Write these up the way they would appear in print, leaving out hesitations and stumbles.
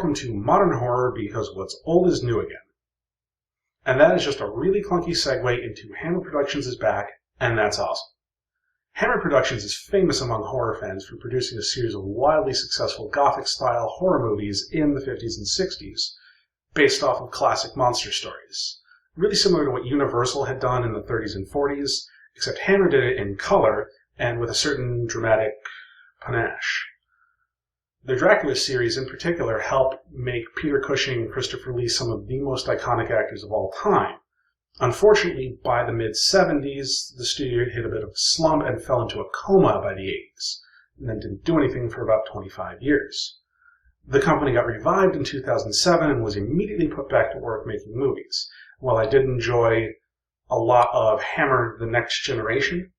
welcome to modern horror because what's old is new again. And that is just a really clunky segue into Hammer Productions is back, and that's awesome. Hammer Productions is famous among horror fans for producing a series of wildly successful Gothic-style horror movies in the 50s and 60s, based off of classic monster stories. Really similar to what Universal had done in the 30s and 40s, except Hammer did it in color and with a certain dramatic panache. The Dracula series in particular helped make Peter Cushing and Christopher Lee some of the most iconic actors of all time. Unfortunately, by the mid-70s, the studio hit a bit of a slump and fell into a coma by the 80s, and then didn't do anything for about 25 years. The company got revived in 2007 and was immediately put back to work making movies. While I did enjoy a lot of Hammer the Next Generation,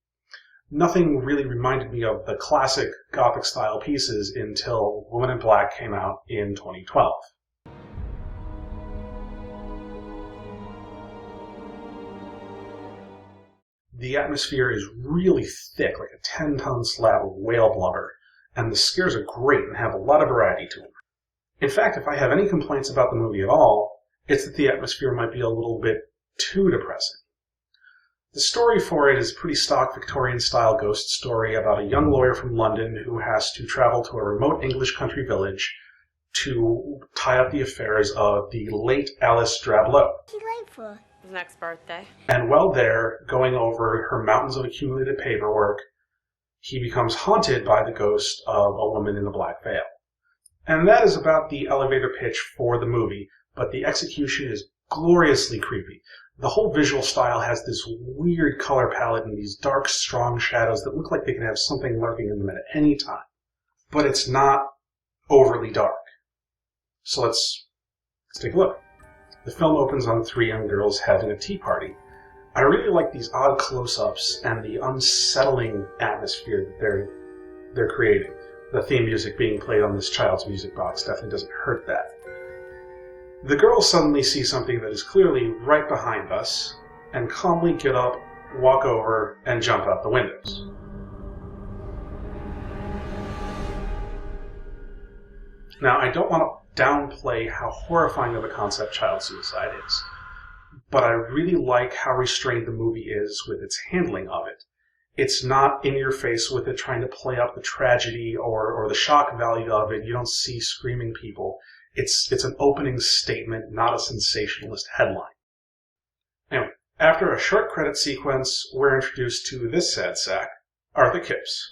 nothing really reminded me of the classic Gothic-style pieces until Woman in Black came out in 2012. The atmosphere is really thick, like a 10-ton slab of whale blubber, and the scares are great and have a lot of variety to them. In fact, if I have any complaints about the movie at all, it's that the atmosphere might be a little bit too depressing. The story for it is a pretty stock Victorian-style ghost story about a young lawyer from London who has to travel to a remote English country village to tie up the affairs of the late Alice Drablow. What's he late for? His next birthday. And while there, going over her mountains of accumulated paperwork, he becomes haunted by the ghost of a woman in a black veil. And that is about the elevator pitch for the movie, but the execution is gloriously creepy. The whole visual style has this weird color palette and these dark, strong shadows that look like they could have something lurking in them at any time. But it's not overly dark. So let's take a look. The film opens on three young girls having a tea party. I really like these odd close-ups and the unsettling atmosphere that they're creating. The theme music being played on this child's music box definitely doesn't hurt that. The girls suddenly see something that is clearly right behind us, and calmly get up, walk over, and jump out the windows. Now, I don't want to downplay how horrifying of a concept child suicide is, but I really like how restrained the movie is with its handling of it. It's not in your face with it trying to play up the tragedy or the shock value of it. You don't see screaming people. It's an opening statement, not a sensationalist headline. Anyway, after a short credit sequence, we're introduced to this sad sack, Arthur Kipps.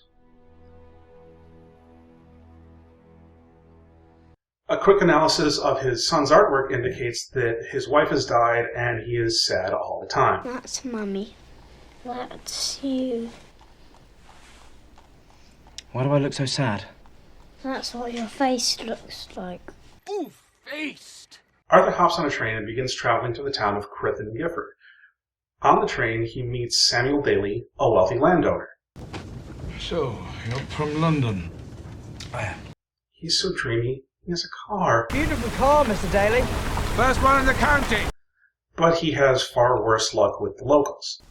A quick analysis of his son's artwork indicates that his wife has died and he is sad all the time. That's Mummy. That's you. Why do I look so sad? That's what your face looks like. Ooh, faced! Arthur hops on a train and begins traveling to the town of Crith in Gifford. On the train, he meets Samuel Daly, a wealthy landowner. So, you're from London? He's so dreamy. He has a car. Beautiful car, Mr. Daly. First one in the county! But he has far worse luck with the locals.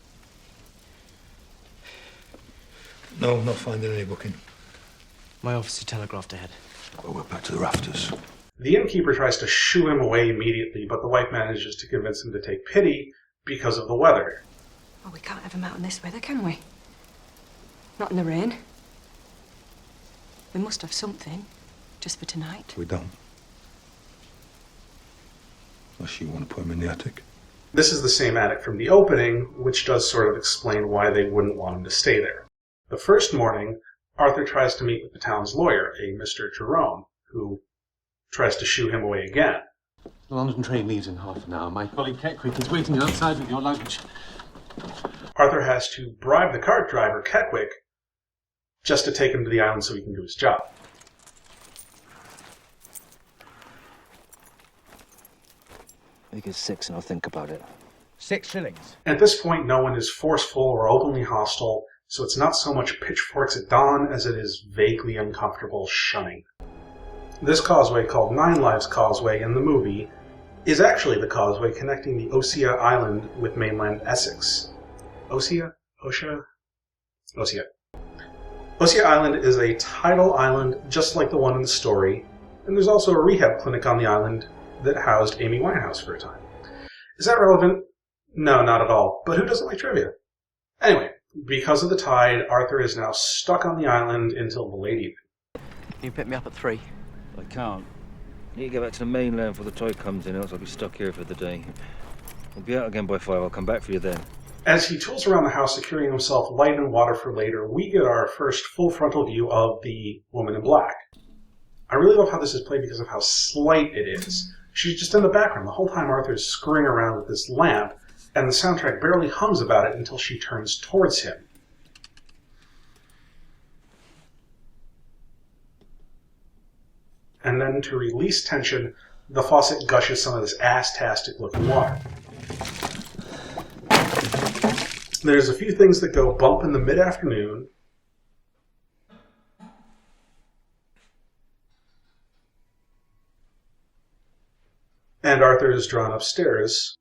No, not finding any booking. My officer telegraphed ahead. Well, we're back to the rafters. The innkeeper tries to shoo him away immediately, but the wife manages to convince him to take pity because of the weather. Oh, we can't have him out in this weather, can we? Not in the rain. We must have something, just for tonight. We don't. Unless you want to put him in the attic. This is the same attic from the opening, which does sort of explain why they wouldn't want him to stay there. The first morning, Arthur tries to meet with the town's lawyer, a Mr. Jerome, who tries to shoo him away again. The London train leaves in half an hour. My colleague Keckwick is waiting outside with your luggage. Arthur has to bribe the cart driver, Keckwick, just to take him to the island so he can do his job. Make it 6 and I'll think about it. 6 shillings. At this point, no one is forceful or openly hostile, so it's not so much pitchforks at dawn as it is vaguely uncomfortable shunning. This causeway, called Nine Lives Causeway in the movie, is actually the causeway connecting the Osea Island with mainland Essex. Osea? Osea? Osea. Osea Island is a tidal island just like the one in the story, and there's also a rehab clinic on the island that housed Amy Winehouse for a time. Is that relevant? No, not at all. But who doesn't like trivia? Anyway, because of the tide, Arthur is now stuck on the island until the late evening. Can you pick me up at 3? I can't. I need to get back to the mainland before the tide comes in, else I'll be stuck here for the day. I'll be out again by 5. I'll come back for you then. As he tools around the house securing himself light and water for later, we get our first full frontal view of the woman in black. I really love how this is played because of how slight it is. She's just in the background the whole time Arthur's scurrying around with this lamp, and the soundtrack barely hums about it until she turns towards him. And then to release tension, the faucet gushes some of this ass-tastic looking water. There's a few things that go bump in the mid-afternoon. And Arthur is drawn upstairs.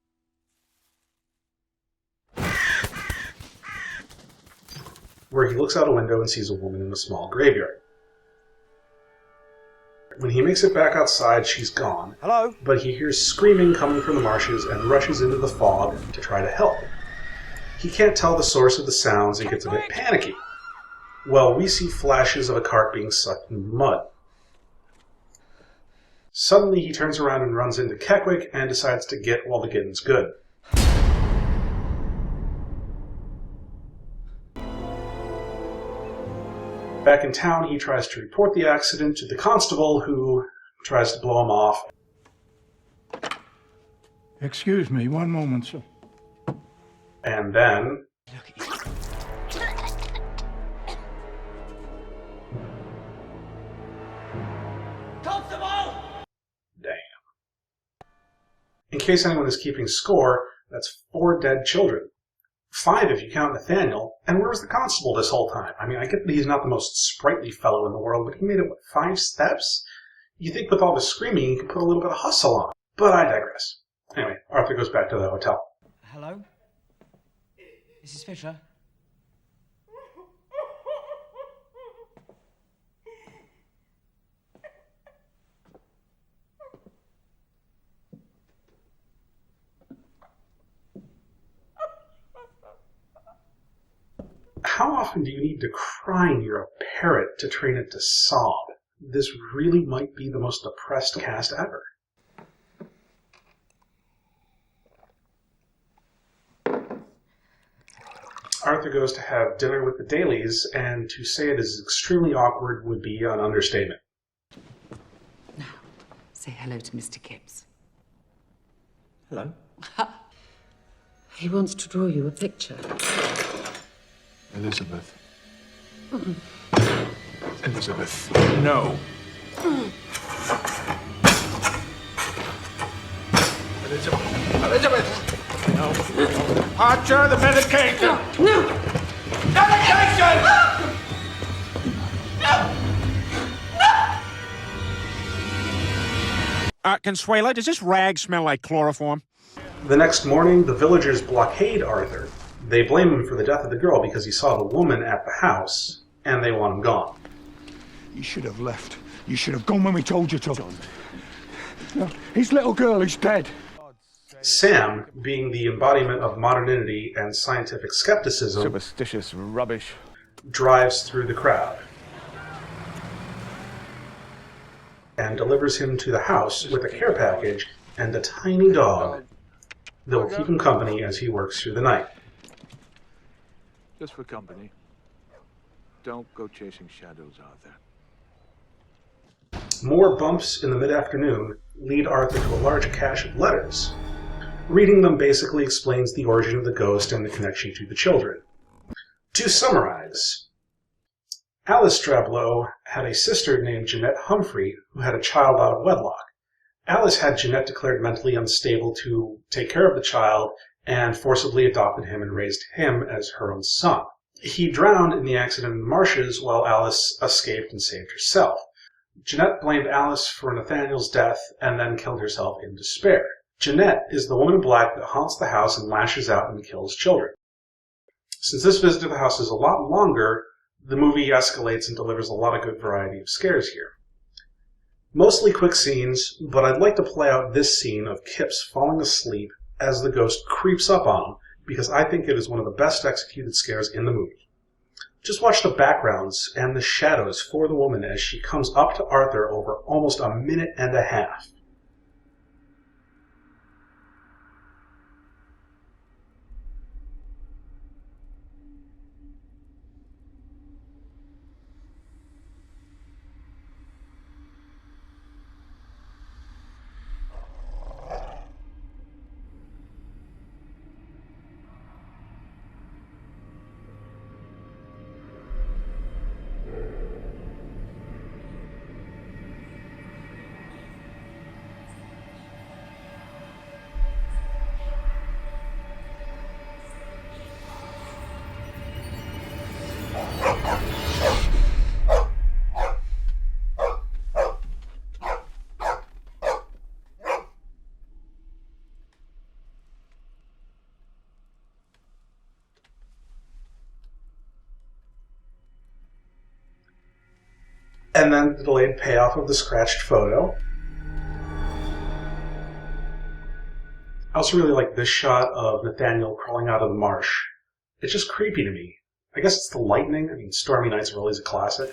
Where he looks out a window and sees a woman in a small graveyard. When he makes it back outside, she's gone. Hello? But he hears screaming coming from the marshes and rushes into the fog to try to help. He can't tell the source of the sounds and gets a bit panicky. Well, we see flashes of a cart being sucked in the mud. Suddenly, he turns around and runs into Keckwick and decides to get while the getting's good. Back in town, he tries to report the accident to the constable, who tries to blow him off. Excuse me, one moment, sir. And then... Damn. In case anyone is keeping score, that's 4 dead children. 5 if you count Nathaniel. And where was the constable this whole time? I mean, I get that he's not the most sprightly fellow in the world, but he made it, what, 5 steps? You think with all the screaming, he could put a little bit of hustle on. But I digress. Anyway, Arthur goes back to the hotel. Hello? Mrs. Fisher? How often do you need to cry near a parrot to train it to sob? This really might be the most depressed cast ever. Arthur goes to have dinner with the Dailies, and to say it is extremely awkward would be an understatement. Now, say hello to Mr. Gibbs. Hello? He wants to draw you a picture. Elizabeth. Elizabeth. No. Elizabeth! Archer, the medication! No! Medication! Consuela, does this rag smell like chloroform? The next morning, the villagers blockade Arthur. They blame him for the death of the girl because he saw the woman at the house, and they want him gone. You should have left. You should have gone when we told you to. No, his little girl is dead. Sam, being the embodiment of modernity and scientific skepticism, Superstitious rubbish. drives through the crowd and delivers him to the house with a care package and a tiny dog that will keep him company as he works through the night. Just for company. Don't go chasing shadows out there. More bumps in the mid-afternoon lead Arthur to a large cache of letters. Reading them basically explains the origin of the ghost and the connection to the children. To summarize, Alice Drablow had a sister named Jeanette Humphrey who had a child out of wedlock. Alice had Jeanette declared mentally unstable to take care of the child and forcibly adopted him and raised him as her own son. He drowned in the accident in the marshes while Alice escaped and saved herself. Jeanette blamed Alice for Nathaniel's death and then killed herself in despair. Jeanette is the woman in black that haunts the house and lashes out and kills children. Since this visit to the house is a lot longer, the movie escalates and delivers a lot of good variety of scares here. Mostly quick scenes, but I'd like to play out this scene of Kip's falling asleep as the ghost creeps up on him, because I think it is one of the best executed scares in the movie. Just watch the backgrounds and the shadows for the woman as she comes up to Arthur over almost a minute and a half. And then the delayed payoff of the scratched photo. I also really like this shot of Nathaniel crawling out of the marsh. It's just creepy to me. I guess it's the lightning. I mean, Stormy Nights are always a classic.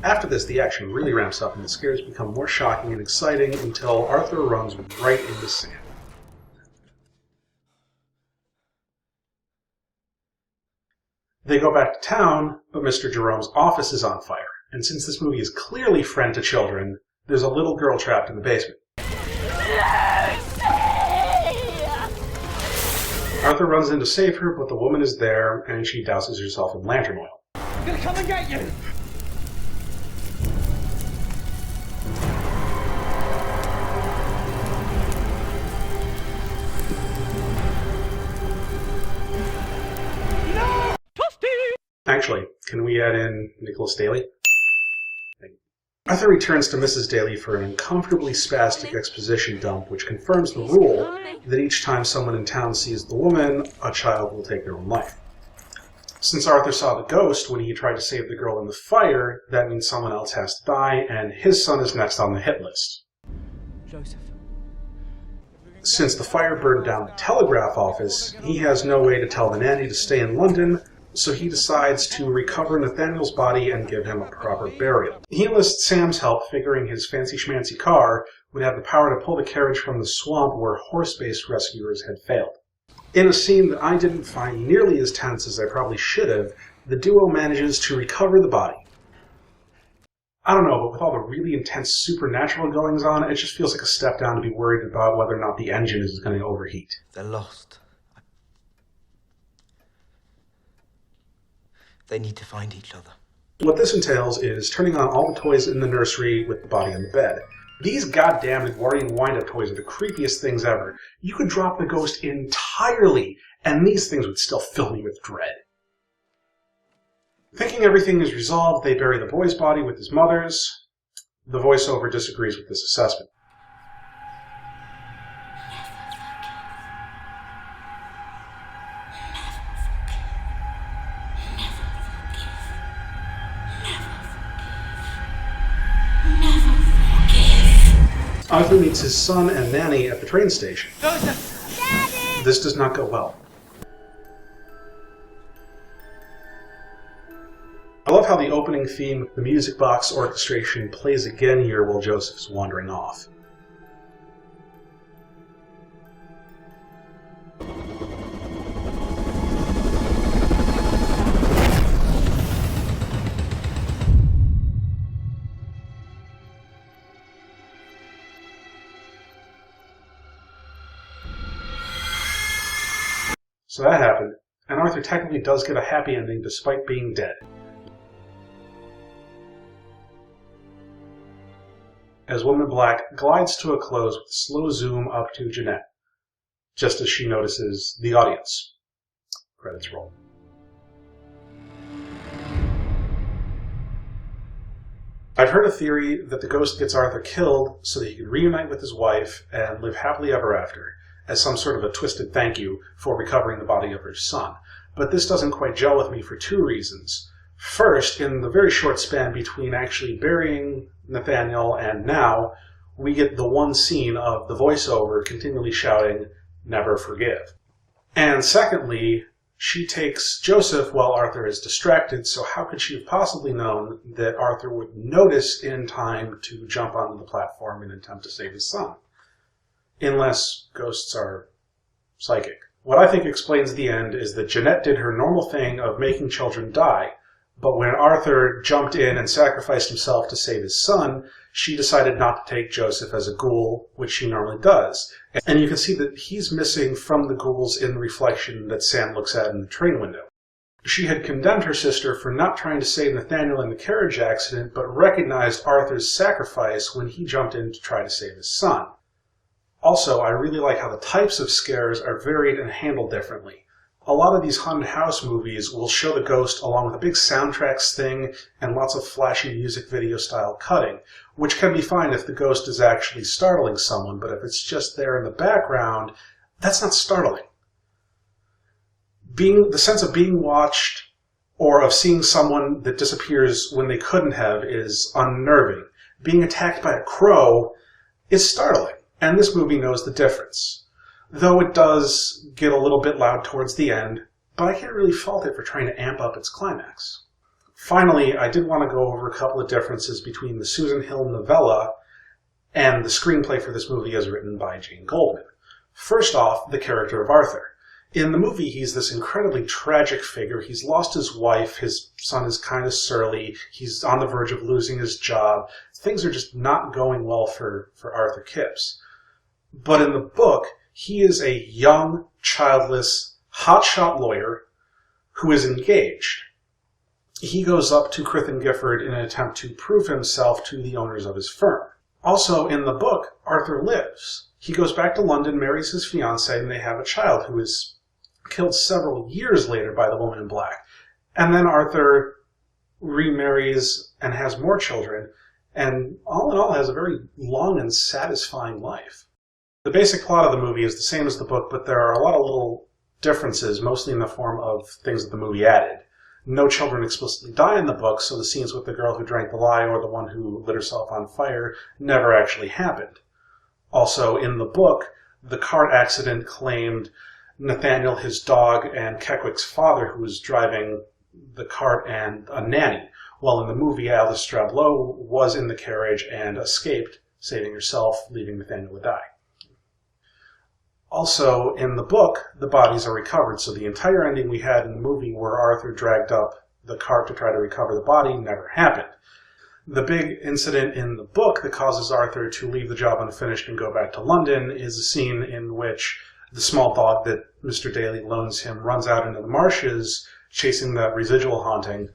After this, the action really ramps up and the scares become more shocking and exciting until Arthur runs right into Sam. They go back to town, but Mr. Jerome's office is on fire, and since this movie is clearly friend to children, there's a little girl trapped in the basement. Arthur runs in to save her, but the woman is there, and she douses herself in lantern oil. I'm gonna come and get you! Actually, can we add in Nicholas Daly? Arthur returns to Mrs. Daly for an uncomfortably spastic exposition dump, which confirms the rule that each time someone in town sees the woman, a child will take their own life. Since Arthur saw the ghost when he tried to save the girl in the fire, that means someone else has to die, and his son is next on the hit list. Joseph. Since the fire burned down the telegraph office, he has no way to tell the nanny to stay in London, so he decides to recover Nathaniel's body and give him a proper burial. He enlists Sam's help, figuring his fancy-schmancy car would have the power to pull the carriage from the swamp where horse-based rescuers had failed. In a scene that I didn't find nearly as tense as I probably should have, the duo manages to recover the body. I don't know, but with all the really intense supernatural goings-on, it just feels like a step down to be worried about whether or not the engine is going to overheat. They're lost. They need to find each other. What this entails is turning on all the toys in the nursery with the body on the bed. These goddamn Edwardian wind-up toys are the creepiest things ever. You could drop the ghost entirely, and these things would still fill me with dread. Thinking everything is resolved, they bury the boy's body with his mother's. The voiceover disagrees with this assessment. Arthur meets his son and nanny at the train station. Joseph! Daddy! This does not go well. I love how the opening theme of the music box orchestration plays again here while Joseph's wandering off. So that happened, and Arthur technically does get a happy ending despite being dead. As Woman in Black glides to a close with a slow zoom up to Jeanette. just as she notices the audience. Credits roll. I've heard a theory that the ghost gets Arthur killed so that he can reunite with his wife and live happily ever after, as some sort of a twisted thank you for recovering the body of her son. But this doesn't quite gel with me for two reasons. First, in the very short span between actually burying Nathaniel and now, we get the one scene of the voiceover continually shouting, "Never forgive." And secondly, she takes Joseph while Arthur is distracted, so how could she have possibly known that Arthur would notice in time to jump onto the platform and attempt to save his son? Unless ghosts are psychic. What I think explains the end is that Jeanette did her normal thing of making children die, but when Arthur jumped in and sacrificed himself to save his son, she decided not to take Joseph as a ghoul, which she normally does. And you can see that he's missing from the ghouls in the reflection that Sam looks at in the train window. She had condemned her sister for not trying to save Nathaniel in the carriage accident, but recognized Arthur's sacrifice when he jumped in to try to save his son. Also, I really like how the types of scares are varied and handled differently. A lot of these haunted house movies will show the ghost along with a big soundtrack sting and lots of flashy music video style cutting, which can be fine if the ghost is actually startling someone, but if it's just there in the background, that's not startling. The sense of being watched or of seeing someone that disappears when they couldn't have is unnerving. Being attacked by a crow is startling, and this movie knows the difference. Though it does get a little bit loud towards the end, but I can't really fault it for trying to amp up its climax. Finally, I did want to go over a couple of differences between the Susan Hill novella and the screenplay for this movie as written by Jane Goldman. First off, the character of Arthur. In the movie, he's this incredibly tragic figure. He's lost his wife, his son is kind of surly, he's on the verge of losing his job. Things are just not going well for Arthur Kipps. But in the book, he is a young, childless, hotshot lawyer who is engaged. He goes up to Frith and Gifford in an attempt to prove himself to the owners of his firm. Also, in the book, Arthur lives. He goes back to London, marries his fiancée, and they have a child who is killed several years later by the woman in black. And then Arthur remarries and has more children, and all in all has a very long and satisfying life. The basic plot of the movie is the same as the book, but there are a lot of little differences, mostly in the form of things that the movie added. No children explicitly die in the book, so the scenes with the girl who drank the lye or the one who lit herself on fire never actually happened. Also, in the book, the cart accident claimed Nathaniel, his dog, and Keckwick's father, who was driving the cart, and a nanny, while in the movie, Alice Strablow was in the carriage and escaped, saving herself, leaving Nathaniel to die. Also, in the book, the bodies are recovered, so the entire ending we had in the movie where Arthur dragged up the cart to try to recover the body never happened. The big incident in the book that causes Arthur to leave the job unfinished and go back to London is a scene in which the small dog that Mr. Daly loans him runs out into the marshes, chasing that residual haunting,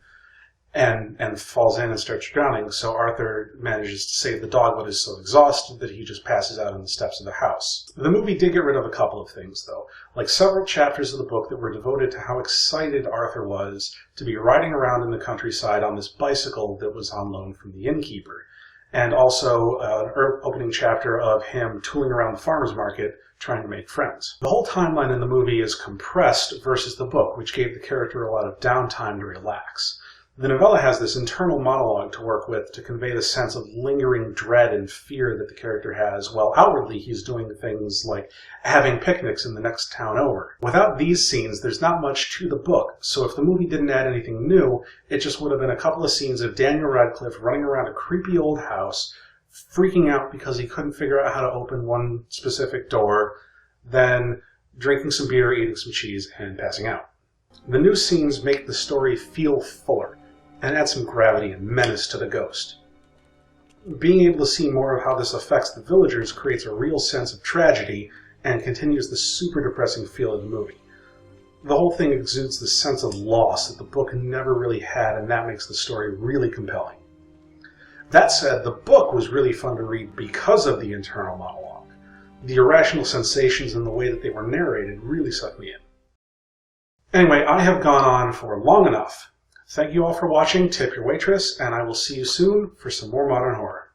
and falls in and starts drowning, so Arthur manages to save the dog but is so exhausted that he just passes out on the steps of the house. The movie did get rid of a couple of things, though, like several chapters of the book that were devoted to how excited Arthur was to be riding around in the countryside on this bicycle that was on loan from the innkeeper, and also an opening chapter of him tooling around the farmer's market trying to make friends. The whole timeline in the movie is compressed versus the book, which gave the character a lot of downtime to relax. The novella has this internal monologue to work with to convey the sense of lingering dread and fear that the character has, while outwardly he's doing things like having picnics in the next town over. Without these scenes, there's not much to the book, so if the movie didn't add anything new, it just would have been a couple of scenes of Daniel Radcliffe running around a creepy old house, freaking out because he couldn't figure out how to open one specific door, then drinking some beer, eating some cheese, and passing out. The new scenes make the story feel fuller and add some gravity and menace to the ghost. Being able to see more of how this affects the villagers creates a real sense of tragedy and continues the super depressing feel of the movie. The whole thing exudes the sense of loss that the book never really had, and that makes the story really compelling. That said, the book was really fun to read because of the internal monologue. The irrational sensations and the way that they were narrated really sucked me in. Anyway, I have gone on for long enough. Thank you all for watching, tip your waitress, and I will see you soon for some more modern horror.